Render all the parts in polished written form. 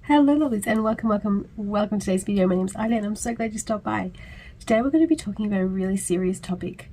Hello lovelies, and welcome to today's video. My name is Alya and I'm so glad you stopped by. Today we're going to be talking about a really serious topic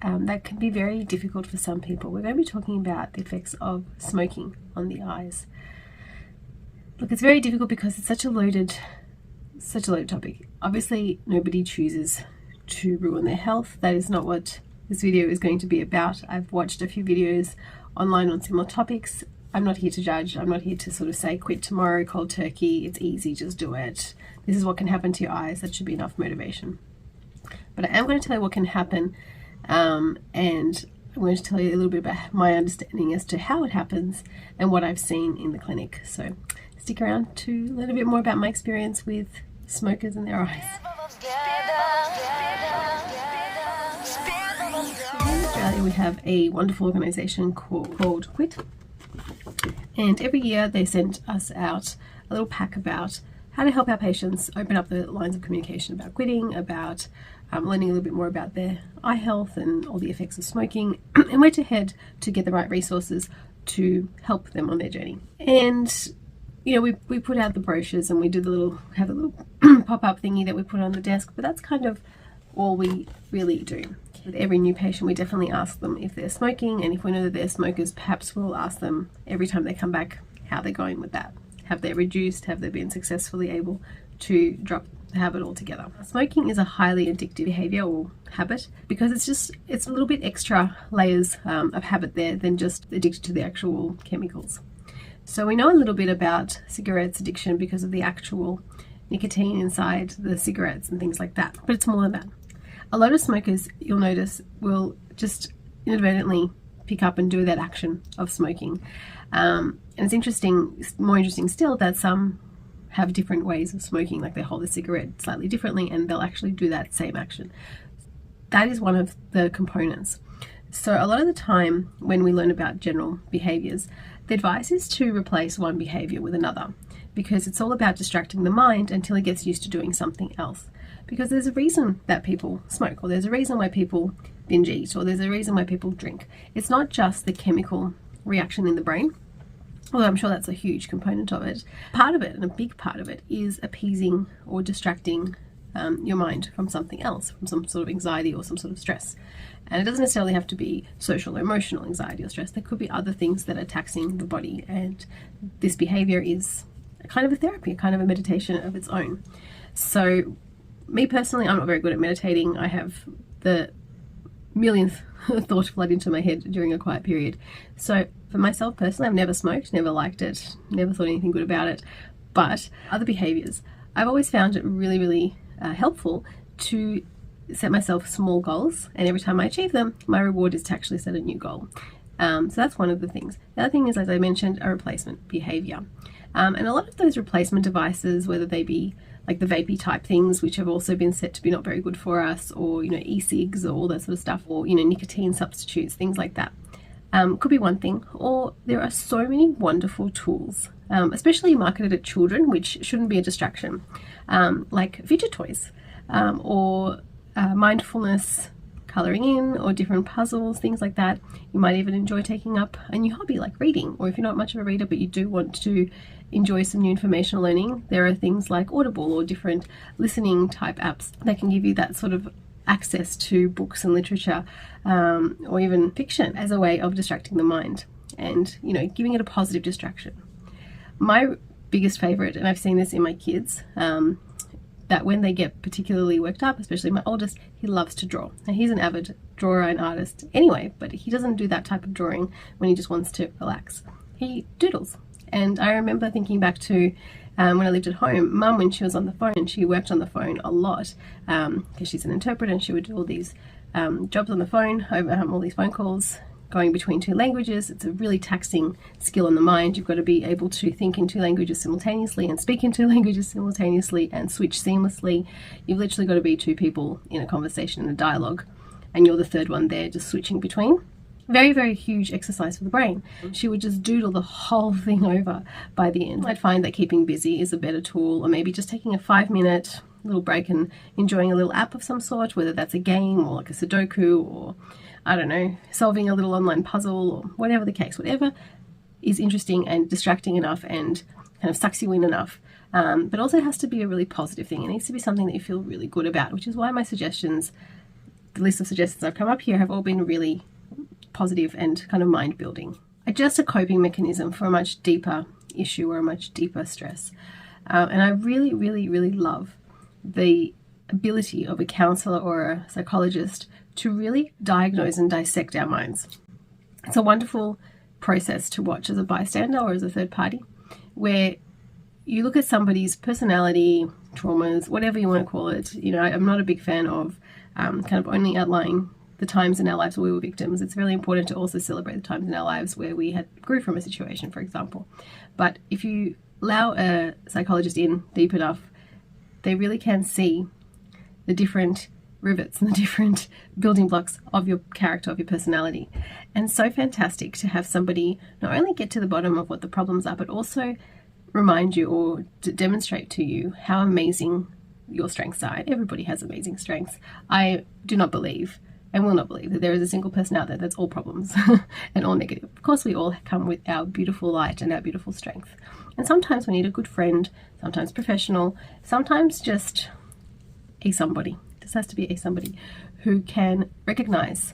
that can be very difficult for some people. We're going to be talking about the effects of smoking on the eyes. Look, it's very difficult because it's such a loaded topic. Obviously nobody chooses to ruin their health. That is not what this video is going to be about. I've watched a few videos online on similar topics. I'm not here to judge. I'm not here to sort of say quit tomorrow, cold turkey, it's easy, just do it. This is what can happen to your eyes. That should be enough motivation. But I am going to tell you what can happen, and I'm going to tell you a little bit about my understanding as to how it happens and what I've seen in the clinic. So stick around to learn a bit more about my experience with smokers and their eyes. In Australia we have a wonderful organisation called Quit. And every year they send us out a little pack about how to help our patients open up the lines of communication about quitting, about learning a little bit more about their eye health and all the effects of smoking, and where to head to get the right resources to help them on their journey. And you know, we put out the brochures and we do have a little pop-up thingy that we put on the desk, but that's kind of all we really do. With every new patient we definitely ask them if they're smoking, and if we know that they're smokers, perhaps we'll ask them every time they come back how they're going with that. Have they reduced? Have they been successfully able to drop the habit altogether? Smoking is a highly addictive behavior or habit because it's a little bit extra layers of habit there than just addicted to the actual chemicals. So we know a little bit about cigarettes addiction because of the actual nicotine inside the cigarettes and things like that, but it's more than that. A lot of smokers, you'll notice, will just inadvertently pick up and do that action of smoking. And it's more interesting still, that some have different ways of smoking, like they hold the cigarette slightly differently and they'll actually do that same action. That is one of the components. So a lot of the time when we learn about general behaviors, the advice is to replace one behavior with another, because it's all about distracting the mind until it gets used to doing something else. Because there's a reason that people smoke, or there's a reason why people binge eat, or there's a reason why people drink. It's not just the chemical reaction in the brain, although I'm sure that's a huge component of it. Part of it, and a big part of it, is appeasing or distracting your mind from something else, from some sort of anxiety or some sort of stress. And it doesn't necessarily have to be social or emotional anxiety or stress. There could be other things that are taxing the body, and this behavior is a kind of a therapy, a kind of a meditation of its own. So me personally, I'm not very good at meditating. I have the millionth thought flood into my head during a quiet period. So for myself personally, I've never smoked, never liked it, never thought anything good about it. But other behaviors, I've always found it really helpful to set myself small goals, and every time I achieve them, my reward is to actually set a new goal. So that's one of the things. The other thing is, as I mentioned, a replacement behavior. And a lot of those replacement devices, whether they be like the vapey type things, which have also been said to be not very good for us, or, you know, e-cigs or all that sort of stuff, or, you know, nicotine substitutes, things like that, could be one thing. Or there are so many wonderful tools, especially marketed at children, which shouldn't be a distraction, like fidget toys, or mindfulness, colouring in, or different puzzles, things like that. You might even enjoy taking up a new hobby like reading, or if you're not much of a reader but you do want to enjoy some new informational learning, there are things like Audible or different listening type apps that can give you that sort of access to books and literature, or even fiction, as a way of distracting the mind and, you know, giving it a positive distraction. My biggest favourite, and I've seen this in my kids, that when they get particularly worked up, especially my oldest, he loves to draw. Now he's an avid drawer and artist anyway, but he doesn't do that type of drawing when he just wants to relax. He doodles. And I remember thinking back to when I lived at home, Mum, when she was on the phone, she worked on the phone a lot because she's an interpreter, and she would do all these jobs on the phone, over all these phone calls, going between two languages. It's a really taxing skill on the mind. You've got to be able to think in two languages simultaneously and speak in two languages simultaneously and switch seamlessly. You've literally got to be two people in a conversation, in a dialogue, and you're the third one there just switching between. Very huge exercise for the brain. She would just doodle the whole thing over by the end. I'd find that keeping busy is a better tool, or maybe just taking a 5-minute little break and enjoying a little app of some sort, whether that's a game or like a Sudoku, or I don't know, solving a little online puzzle, or whatever the case, whatever is interesting and distracting enough and kind of sucks you in enough but also it has to be a really positive thing. It needs to be something that you feel really good about, which is why my suggestions, the list of suggestions I've come up here, have all been really positive and kind of mind-building. Just a coping mechanism for a much deeper issue or a much deeper stress. And I really, really, really love the ability of a counsellor or a psychologist to really diagnose and dissect our minds. It's a wonderful process to watch as a bystander or as a third party, where you look at somebody's personality, traumas, whatever you want to call it. You know, I'm not a big fan of kind of only outlining the times in our lives where we were victims. It's really important to also celebrate the times in our lives where we grew from a situation, for example. But if you allow a psychologist in deep enough, they really can see the different rivets and the different building blocks of your character, of your personality. And so fantastic to have somebody not only get to the bottom of what the problems are, but also remind you or to demonstrate to you how amazing your strengths are. Everybody has amazing strengths. I do not believe and will not believe that there is a single person out there that's all problems and all negative. Of course, we all come with our beautiful light and our beautiful strength. And sometimes we need a good friend, sometimes professional, sometimes just a somebody. This has to be a somebody who can recognize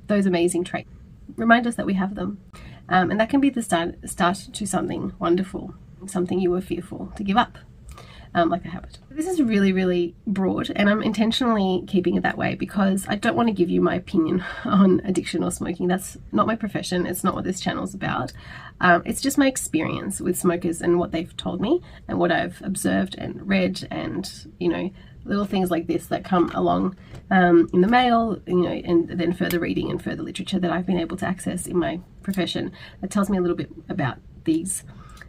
those amazing traits, remind us that we have them. And that can be the start to something wonderful, something you were fearful to give up. Like a habit. This is really, really broad, and I'm intentionally keeping it that way because I don't want to give you my opinion on addiction or smoking. That's not my profession. It's not what this channel is about. It's just my experience with smokers and what they've told me and what I've observed and read, and, you know, little things like this that come along in the mail, you know, and then further reading and further literature that I've been able to access in my profession that tells me a little bit about these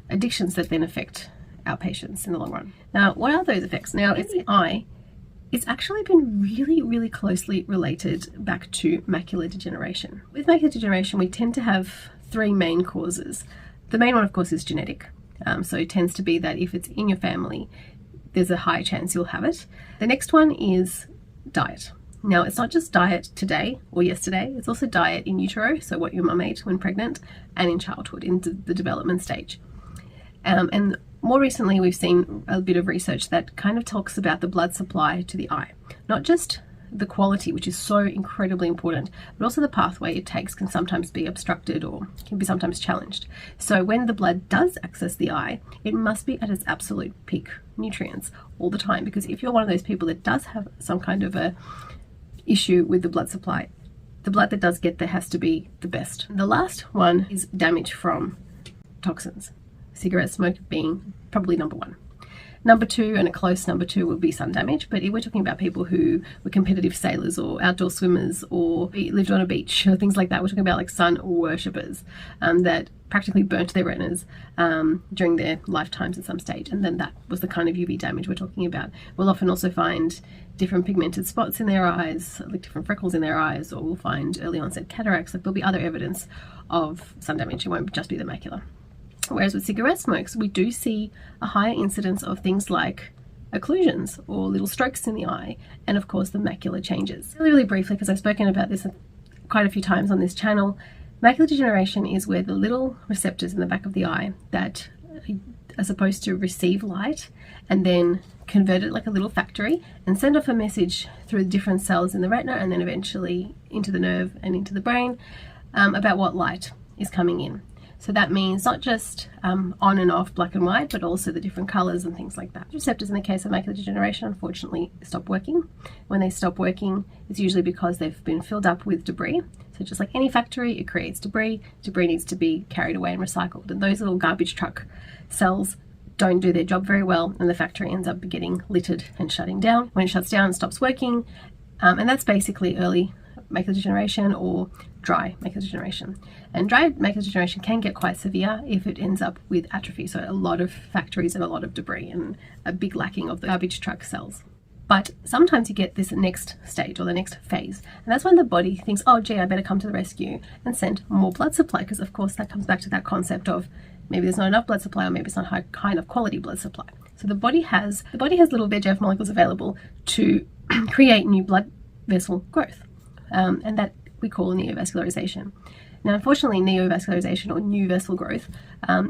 addictions that then affect our patients in the long run. Now, what are those effects? Now, it's the eye. It's actually been really, really closely related back to macular degeneration. With macular degeneration, we tend to have three main causes. The main one, of course, is genetic. So it tends to be that if it's in your family, there's a high chance you'll have it. The next one is diet. Now, it's not just diet today or yesterday, it's also diet in utero, so what your mum ate when pregnant, and in childhood, in the development stage. And more recently, we've seen a bit of research that kind of talks about the blood supply to the eye. Not just the quality, which is so incredibly important, but also the pathway it takes can sometimes be obstructed or can be sometimes challenged. So when the blood does access the eye, it must be at its absolute peak nutrients all the time, because if you're one of those people that does have some kind of a issue with the blood supply, the blood that does get there has to be the best. The last one is damage from toxins. Cigarette smoke being probably number one. Number two, and a close number two, would be sun damage, but if we're talking about people who were competitive sailors or outdoor swimmers or lived on a beach or things like that, we're talking about like sun worshippers that practically burnt their retinas during their lifetimes at some stage, and then that was the kind of UV damage we're talking about. We'll often also find different pigmented spots in their eyes, like different freckles in their eyes, or we'll find early onset cataracts. Like there'll be other evidence of sun damage. It won't just be the macular. Whereas with cigarette smokes, we do see a higher incidence of things like occlusions or little strokes in the eye, and of course the macular changes. Really, really briefly, because I've spoken about this quite a few times on this channel, macular degeneration is where the little receptors in the back of the eye that are supposed to receive light and then convert it like a little factory and send off a message through the different cells in the retina and then eventually into the nerve and into the brain about what light is coming in. So that means not just on and off, black and white, but also the different colors and things like that. Receptors in the case of macular degeneration unfortunately stop working. When they stop working, it's usually because they've been filled up with debris. So just like any factory, it creates debris. Debris needs to be carried away and recycled. And those little garbage truck cells don't do their job very well, and the factory ends up getting littered and shutting down. When it shuts down, it stops working. And that's basically early macular degeneration or dry macular degeneration. And dry macular degeneration can get quite severe if it ends up with atrophy, so a lot of factories and a lot of debris and a big lacking of the garbage truck cells. But sometimes you get this next stage or the next phase, and that's when the body thinks, oh gee, I better come to the rescue and send more blood supply, because of course that comes back to that concept of maybe there's not enough blood supply, or maybe it's not high kind of quality blood supply. So the body has little VEGF molecules available to create new blood vessel growth, and that we call neovascularization. Now, unfortunately, neovascularization or new vessel growth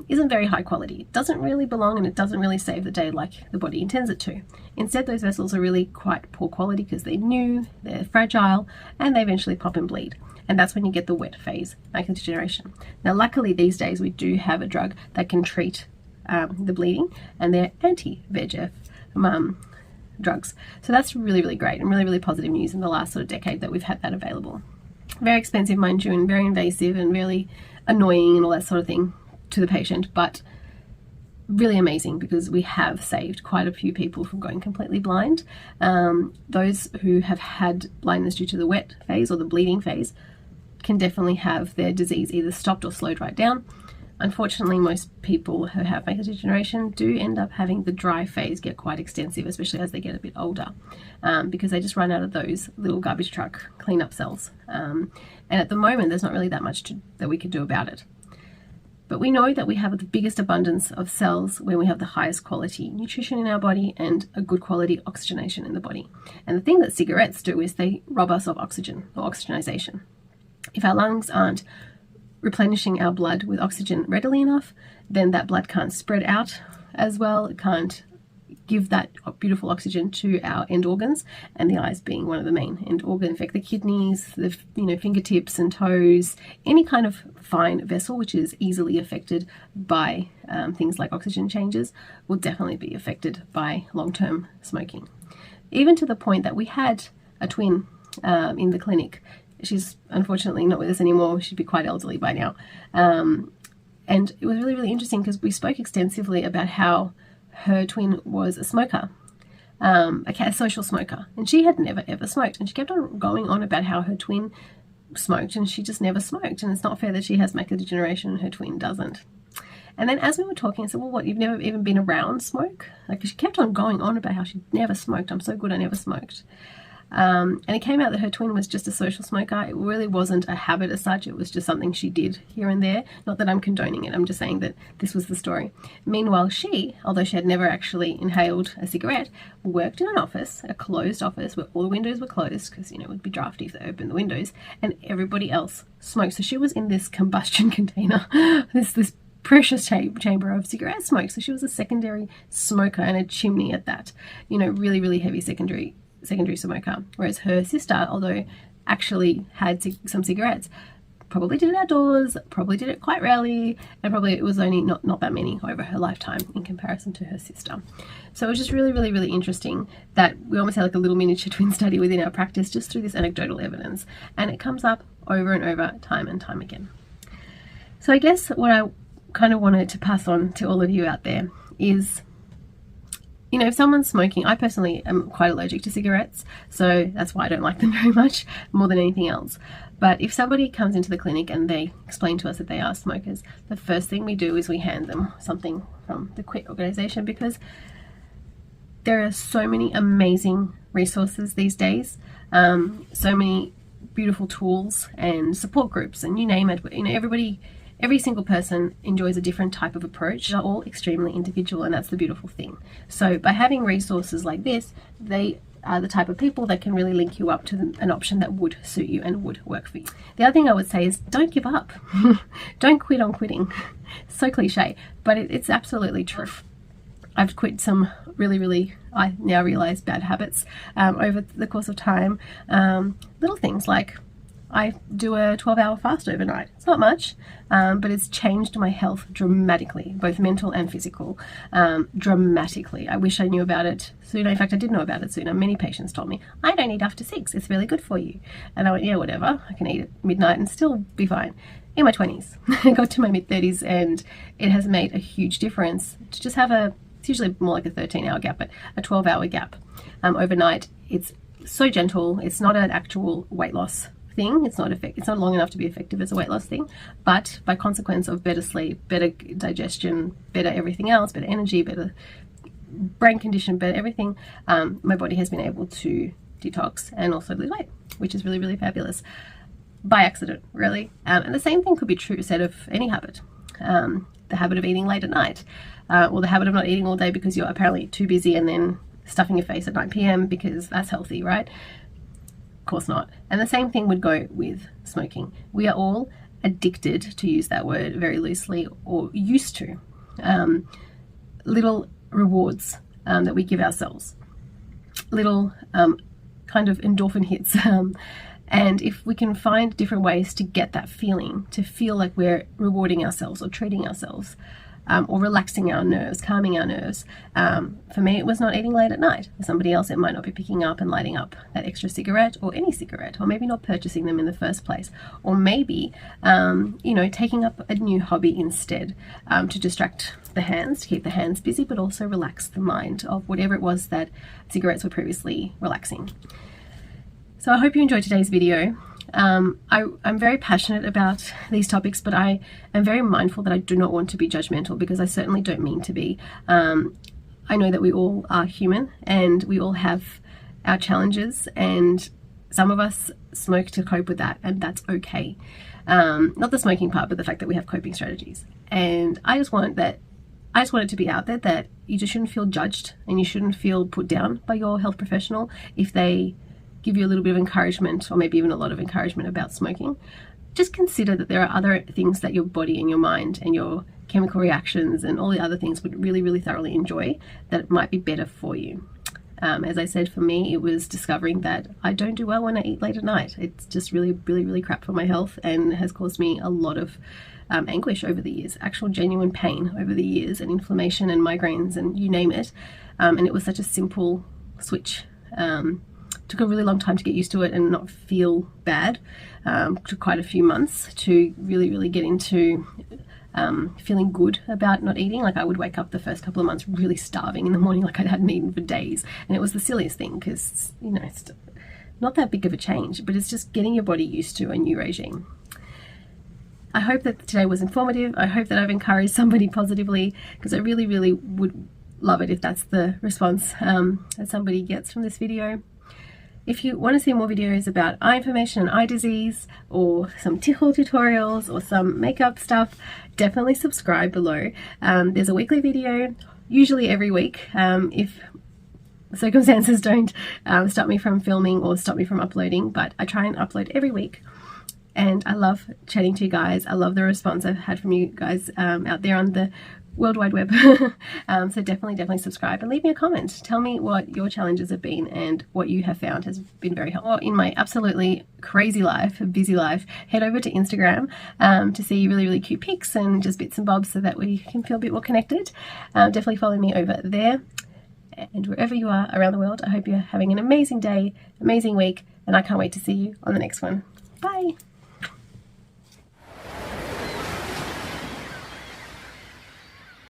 isn't very high quality. It doesn't really belong and it doesn't really save the day like the body intends it to. Instead, those vessels are really quite poor quality because they're new, they're fragile, and they eventually pop and bleed. And that's when you get the wet phase, macular degeneration. Now, luckily these days we do have a drug that can treat the bleeding, and they're anti-VEGF drugs. So that's really, really great and really, really positive news in the last sort of decade that we've had that available. Very expensive, mind you, and very invasive and really annoying and all that sort of thing to the patient, but really amazing because we have saved quite a few people from going completely blind. Those who have had blindness due to the wet phase or the bleeding phase can definitely have their disease either stopped or slowed right down. Unfortunately, most people who have macular degeneration do end up having the dry phase get quite extensive, especially as they get a bit older, because they just run out of those little garbage truck cleanup cells. And at the moment, there's not really that much that we could do about it. But we know that we have the biggest abundance of cells when we have the highest quality nutrition in our body and a good quality oxygenation in the body. And the thing that cigarettes do is they rob us of oxygen or oxygenization. If our lungs aren't replenishing our blood with oxygen readily enough, then that blood can't spread out as well. It can't give that beautiful oxygen to our end organs, and the eyes being one of the main end organs. Affect the kidneys, the fingertips and toes, any kind of fine vessel which is easily affected by things like oxygen changes will definitely be affected by long-term smoking. Even to the point that we had a twin in the clinic. She's unfortunately not with us anymore. She'd be quite elderly by now. And it was really, really interesting because we spoke extensively about how her twin was a smoker, a social smoker. And she had never, ever smoked. And she kept on going on about how her twin smoked and she just never smoked. And it's not fair that she has macular degeneration and her twin doesn't. And then as we were talking, I said, well, what, you've never even been around smoke? Like, she kept on going on about how she never smoked. I'm so good, I never smoked. And it came out that her twin was just a social smoker. It really wasn't a habit as such. It was just something she did here and there. Not that I'm condoning it. I'm just saying that this was the story. Meanwhile, she, although she had never actually inhaled a cigarette, worked in an office, a closed office where all the windows were closed because, it would be drafty if they opened the windows, and everybody else smoked. So she was in this combustion container, this precious chamber of cigarette smoke. So she was a secondary smoker and a chimney at that. Really, really heavy secondary smoker, whereas her sister, although actually had some cigarettes, probably did it outdoors, probably did it quite rarely, and probably it was only not that many over her lifetime in comparison to her sister. So it was just really, really, really interesting that we almost had like a little miniature twin study within our practice just through this anecdotal evidence, and it comes up over and over, time and time again. So I guess what I kind of wanted to pass on to all of you out there is, if someone's smoking, I personally am quite allergic to cigarettes, so that's why I don't like them very much, more than anything else. But if somebody comes into the clinic and they explain to us that they are smokers, the first thing we do is we hand them something from the Quit organization, because there are so many amazing resources these days, so many beautiful tools and support groups, and you name it. Every single person enjoys a different type of approach. They're all extremely individual, and that's the beautiful thing. So by having resources like this, they are the type of people that can really link you up to an option that would suit you and would work for you. The other thing I would say is don't give up. Don't quit on quitting. So cliche, but it's absolutely true. I've quit some really, really, I now realize, bad habits over the course of time. Little things like I do a 12-hour fast overnight. It's not much, but it's changed my health dramatically, both mental and physical, dramatically. I wish I knew about it sooner. In fact, I did know about it sooner. Many patients told me, I don't eat after 6. It's really good for you. And I went, yeah, whatever. I can eat at midnight and still be fine. In my 20s, I got to my mid-30s, and it has made a huge difference to just have it's usually more like a 13-hour gap, but a 12-hour gap overnight. It's so gentle. It's not an actual weight loss thing. It's not long enough to be effective as a weight loss thing, but by consequence of better sleep, better digestion, better everything else, better energy, better brain condition, better everything, my body has been able to detox and also lose weight, which is really, really fabulous. By accident, really. And the same thing could be true said of any habit. The habit of eating late at night, or the habit of not eating all day because you're apparently too busy and then stuffing your face at 9 p.m. because that's healthy, right? Of course not. And the same thing would go with smoking. We are all addicted, to use that word very loosely, or used to little rewards that we give ourselves, little kind of endorphin hits. And if we can find different ways to get that feeling, to feel like we're rewarding ourselves or treating ourselves, or relaxing our nerves, calming our nerves. For me, it was not eating late at night. For somebody else, it might not be picking up and lighting up that extra cigarette, or any cigarette, or maybe not purchasing them in the first place, or maybe, taking up a new hobby instead, to distract the hands, to keep the hands busy, but also relax the mind of whatever it was that cigarettes were previously relaxing. So I hope you enjoyed today's video. I'm very passionate about these topics, but I am very mindful that I do not want to be judgmental, because I certainly don't mean to be. I know that we all are human and we all have our challenges, and some of us smoke to cope with that, and that's okay. Not the smoking part, but the fact that we have coping strategies. And I just want it to be out there that you just shouldn't feel judged, and you shouldn't feel put down by your health professional if they give you a little bit of encouragement, or maybe even a lot of encouragement about smoking. Just consider that there are other things that your body and your mind and your chemical reactions and all the other things would really, really thoroughly enjoy, that might be better for you. As I said, for me, it was discovering that I don't do well when I eat late at night. It's just really, really, really crap for my health, and has caused me a lot of anguish over the years, actual genuine pain over the years, and inflammation and migraines and you name it. And it was such a simple switch. Took a really long time to get used to it and not feel bad. Took quite a few months to really, really get into feeling good about not eating. Like, I would wake up the first couple of months really starving in the morning, like I hadn't eaten for days. And it was the silliest thing, because, it's not that big of a change, but it's just getting your body used to a new regime. I hope that today was informative. I hope that I've encouraged somebody positively, because I really, really would love it if that's the response that somebody gets from this video. If you want to see more videos about eye inflammation and eye disease, or some Tichel tutorials, or some makeup stuff, definitely subscribe below. There's a weekly video, usually every week, if circumstances don't stop me from filming or stop me from uploading, but I try and upload every week. And I love chatting to you guys. I love the response I've had from you guys out there on the World Wide Web. So definitely subscribe and leave me a comment. Tell me what your challenges have been and what you have found has been very helpful. In my absolutely crazy life, busy life, head over to Instagram to see really, really cute pics and just bits and bobs, so that we can feel a bit more connected. Definitely follow me over there. And wherever you are around the world, I hope you're having an amazing day, amazing week, and I can't wait to see you on the next one. Bye.